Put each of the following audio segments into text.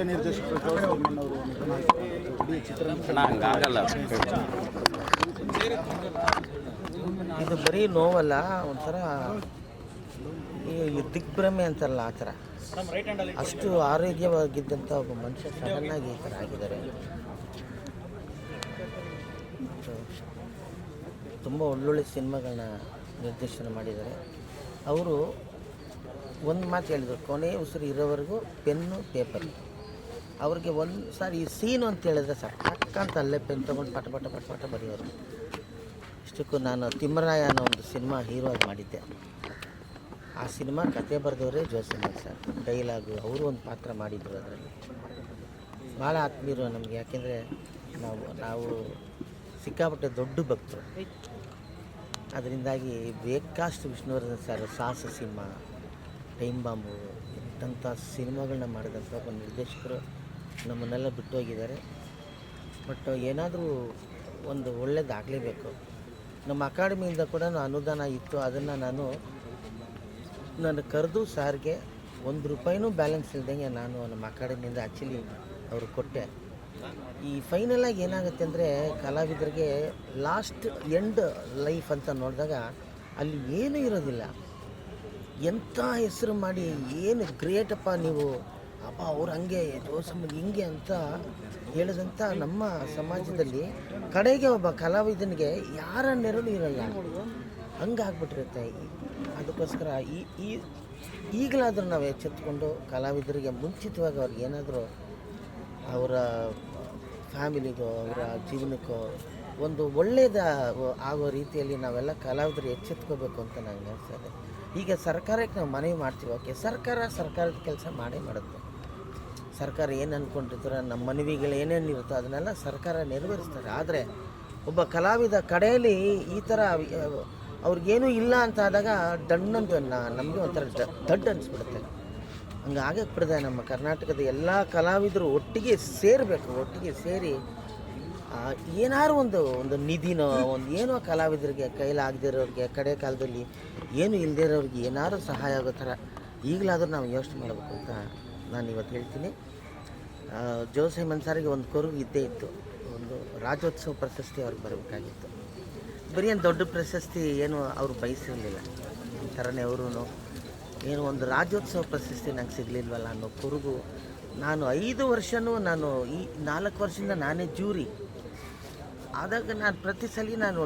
ನಿರ್ದೇಶಕರು ಜೋಸೆಮನ್ ಅವರು ಇಡೀ ಚಿತ್ರ ಹಂಗಾಗಲ್ಲ. ಇದು ಬರೀ ನೋವಲ್ಲ, ಒಂಥರ ಈ ದಿಗ್ಭ್ರಮೆ ಅಂತಾರಲ್ಲ ಆ ಥರ. ಅಷ್ಟು ಆರೋಗ್ಯವಾಗಿದ್ದಂಥ ಒಬ್ಬ ಮನುಷ್ಯ ಸಡನ್ನಾಗಿ ಈ ಥರ ಆಗಿದ್ದಾರೆ. ತುಂಬ ಒಳ್ಳೊಳ್ಳೆ ಸಿನಿಮಾಗಳನ್ನ ನಿರ್ದೇಶನ ಮಾಡಿದ್ದಾರೆ. ಅವರು ಒಂದು ಮಾತು ಹೇಳಿದರು, ಕೊನೆ ಉಸಿರು ಇರೋವರೆಗೂ ಪೆನ್ನು ಪೇಪರ್. ಅವ್ರಿಗೆ ಒಂದು ಸಾರಿ ಈ ಸೀನು ಅಂತ ಹೇಳಿದ್ರೆ ಸಾಕು, ಟಕ್ಕಂತ ಅಲ್ಲೇ ಪೆನ್ ತೊಗೊಂಡು ಪಟ ಪಟ ಪಟ ಪಟ ಬರೆಯೋರು. ಇಷ್ಟಕ್ಕೂ ನಾನು ತಿಮ್ಮರಾಯ ಅನ್ನೋ ಒಂದು ಸಿನಿಮಾ ಹೀರೋ ಆಗಿ ಮಾಡಿದ್ದೆ. ಆ ಸಿನಿಮಾ ಕತೆ ಬರೆದವರೇ ಜೋಸೆಮನ್ ಸರ್, ಡೈಲಾಗು ಅವರು ಒಂದು ಪಾತ್ರ ಮಾಡಿದ್ರು ಅದರಲ್ಲಿ. ಭಾಳ ಆತ್ಮೀಯರು ನಮಗೆ, ಯಾಕೆಂದರೆ ನಾವು ಸಿಕ್ಕಾಪಟ್ಟೆ ದೊಡ್ಡ ಭಕ್ತರು. ಅದರಿಂದಾಗಿ ಬೇಕಾಷ್ಟು ವಿಷ್ಣುವರ್ಧನ್ ಸರ್ ಸಾಹಸ ಸಿನಿಮಾ, ಟೈಮ್ ಬಾಂಬು ಇಂಥ ಸಿನಿಮಾಗಳನ್ನ ಮಾಡಿದಂಥ ಒಬ್ಬ ನಿರ್ದೇಶಕರು ನಮ್ಮನ್ನೆಲ್ಲ ಬಿಟ್ಟು ಹೋಗಿದ್ದಾರೆ. ಬಟ್ ಏನಾದರೂ ಒಂದು ಒಳ್ಳೇದಾಗಲೇಬೇಕು. ನಮ್ಮ ಅಕಾಡೆಮಿಯಿಂದ ಕೂಡ ಅನುದಾನ ಇತ್ತು, ಅದನ್ನು ನಾನು ಕರೆದು ಸಾರಿಗೆ ₹1 ಬ್ಯಾಲೆನ್ಸ್ ಇಲ್ದಂಗೆ ನಾನು ನಮ್ಮ ಅಕಾಡೆಮಿಯಿಂದ ಆ್ಯಕ್ಚುಲಿ ಅವರು ಕೊಟ್ಟೆ. ಈ ಫೈನಲಾಗಿ ಏನಾಗುತ್ತೆ ಅಂದರೆ, ಕಲಾವಿದರಿಗೆ ಲಾಸ್ಟ್ ಎಂಡ್ ಲೈಫ್ ಅಂತ ನೋಡಿದಾಗ ಅಲ್ಲಿ ಏನೂ ಇರೋದಿಲ್ಲ. ಎಂಥ ಹೆಸರು ಮಾಡಿ, ಏನು ಗ್ರೇಟಪ್ಪ ನೀವು, ಅಪ್ಪ ಅವ್ರು ಹಂಗೆ ಜೋಸೆಮನ್ ಹಿಂಗೆ ಅಂತ ಹೇಳಿದಂಥ ನಮ್ಮ ಸಮಾಜದಲ್ಲಿ ಕಡೆಗೆ ಒಬ್ಬ ಕಲಾವಿದನಿಗೆ ಯಾರ ನೆರಳು ಇರಲ್ಲ, ಹಂಗಾಗ್ಬಿಟ್ಟಿರುತ್ತೆ. ಅದಕ್ಕೋಸ್ಕರ ಈಗಲಾದರೂ ನಾವು ಎಚ್ಚೆತ್ತುಕೊಂಡು ಕಲಾವಿದರಿಗೆ ಮುಂಚಿತವಾಗಿ ಅವ್ರಿಗೆ ಏನಾದರೂ ಅವರ ಫ್ಯಾಮಿಲಿಗೋ ಅವರ ಜೀವನಕ್ಕೋ ಒಂದು ಒಳ್ಳೆಯದ ಆಗೋ ರೀತಿಯಲ್ಲಿ ನಾವೆಲ್ಲ ಕಲಾವಿದರು ಎಚ್ಚೆತ್ಕೋಬೇಕು ಅಂತ ನನಗೆ ಅನಿಸ್ತದೆ. ಈಗ ಸರ್ಕಾರಕ್ಕೆ ನಾವು ಮನವಿ ಮಾಡ್ತೀವಿ, ಓಕೆ, ಸರ್ಕಾರದ ಕೆಲಸ ಮಾಡೇ ಮಾಡುತ್ತೆ. ಸರ್ಕಾರ ಏನು ಅಂದ್ಕೊಂಡಿರ್ತಾರೆ, ನಮ್ಮ ಮನವಿಗಳು ಏನೇನಿರುತ್ತೋ ಅದನ್ನೆಲ್ಲ ಸರ್ಕಾರ ನೆರವೇರಿಸ್ತಾರೆ. ಆದರೆ ಒಬ್ಬ ಕಲಾವಿದ ಕಡೆಯಲ್ಲಿ ಈ ಥರ ಅವ್ರಿಗೇನೂ ಇಲ್ಲ ಅಂತ ಆದಾಗ ದಣ್ಣಂತ ನಮಗೆ ಒಂಥರ ದಡ್ಡು ಅನಿಸ್ಬಿಡುತ್ತೆ. ಹಂಗೆ ಬಿಡದೆ ನಮ್ಮ ಕರ್ನಾಟಕದ ಎಲ್ಲ ಕಲಾವಿದರು ಒಟ್ಟಿಗೆ ಸೇರಬೇಕು. ಒಟ್ಟಿಗೆ ಸೇರಿ ಏನಾರು ಒಂದು ನಿಧಿನೋ ಏನೋ ಕಲಾವಿದರಿಗೆ ಕೈಲಾಗದೇ ಇರೋರಿಗೆ, ಕಡೆ ಕಾಲದಲ್ಲಿ ಏನು ಇಲ್ಲದೇ ಇರೋರಿಗೆ ಏನಾರು ಸಹಾಯ ಆಗೋ ಥರ ಈಗಲಾದರೂ ನಾವು ಯೋಚನೆ ಮಾಡಬೇಕು ಅಂತ ನಾನು ಇವತ್ತು ಹೇಳ್ತೀನಿ. ಜೋಸೆಮನ್ ಸಾರಿಗೆ ಒಂದು ಕೊರಗು ಇದ್ದೇ ಇತ್ತು, ಒಂದು ರಾಜ್ಯೋತ್ಸವ ಪ್ರಶಸ್ತಿ ಅವ್ರಿಗೆ ಬರಬೇಕಾಗಿತ್ತು. ಬರೀ ಏನು ದೊಡ್ಡ ಪ್ರಶಸ್ತಿ ಏನು ಅವರು ಬಯಸಿರಲಿಲ್ಲ. ಈ ಥರನೇ ಅವರು ಏನು ಒಂದು ರಾಜ್ಯೋತ್ಸವ ಪ್ರಶಸ್ತಿ ನಂಗೆ ಸಿಗಲಿಲ್ವಲ್ಲ ಅನ್ನೋ ಕೊರಗು. ನಾನು 5 ವರ್ಷವೂ ಈ 4 ವರ್ಷದಿಂದ ನಾನೇ ಜೂರಿ ಆದಾಗ ನಾನು ಪ್ರತಿ ಸಲ ನಾನು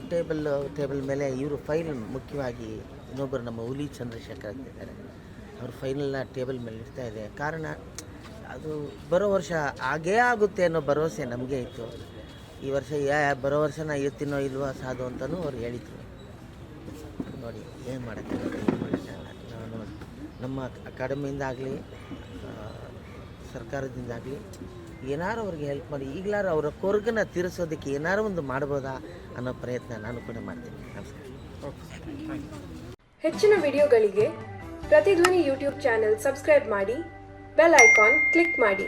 ಟೇಬಲ್ ಮೇಲೆ ಇವರು ಫೈಲ್, ಮುಖ್ಯವಾಗಿ ಇನ್ನೊಬ್ಬರು ನಮ್ಮ ಹುಲಿ ಚಂದ್ರಶೇಖರ್ ಅಂತಿದ್ದಾರೆ, ಅವ್ರ ಫೈಲನ್ನ ಟೇಬಲ್ ಮೇಲೆ ಇಡ್ತಾ ಇದೆ. ಕಾರಣ ಅದು ಬರೋ ವರ್ಷ ಹಾಗೇ ಆಗುತ್ತೆ ಅನ್ನೋ ಭರವಸೆ ನಮಗೆ ಇತ್ತು. ಈ ವರ್ಷ ಬರೋ ವರ್ಷ ನಾ ಇರ್ತೀನೋ ಇಲ್ವೋ ಸಾಧು ಅಂತಲೂ ಅವ್ರು ಹೇಳಿದರು. ನೋಡಿ ಏನು ಮಾಡೋಕ್ಕಾಗಲ್ಲ. ನಾನು ನಮ್ಮ ಅಕಾಡೆಮಿಯಿಂದ ಆಗಲಿ ಸರ್ಕಾರದಿಂದಾಗಲಿ ಏನಾರು ಅವ್ರಿಗೆ ಹೆಲ್ಪ್ ಮಾಡಿ ಈಗಲಾರು ಅವರ ಕೊರಗನ್ನು ತೀರಿಸೋದಕ್ಕೆ ಏನಾರು ಒಂದು ಮಾಡ್ಬೋದಾ ಅನ್ನೋ ಪ್ರಯತ್ನ ನಾನು ಕೂಡ ಮಾಡ್ತೀನಿ. ನಮಸ್ಕಾರ. ಹೆಚ್ಚಿನ ವಿಡಿಯೋಗಳಿಗೆ ಪ್ರತಿಧ್ವನಿ ಯೂಟ್ಯೂಬ್ ಚಾನೆಲ್ ಸಬ್ಸ್ಕ್ರೈಬ್ ಮಾಡಿ, ಬೆಲ್ ಐಕಾನ್ ಕ್ಲಿಕ್ ಮಾಡಿ.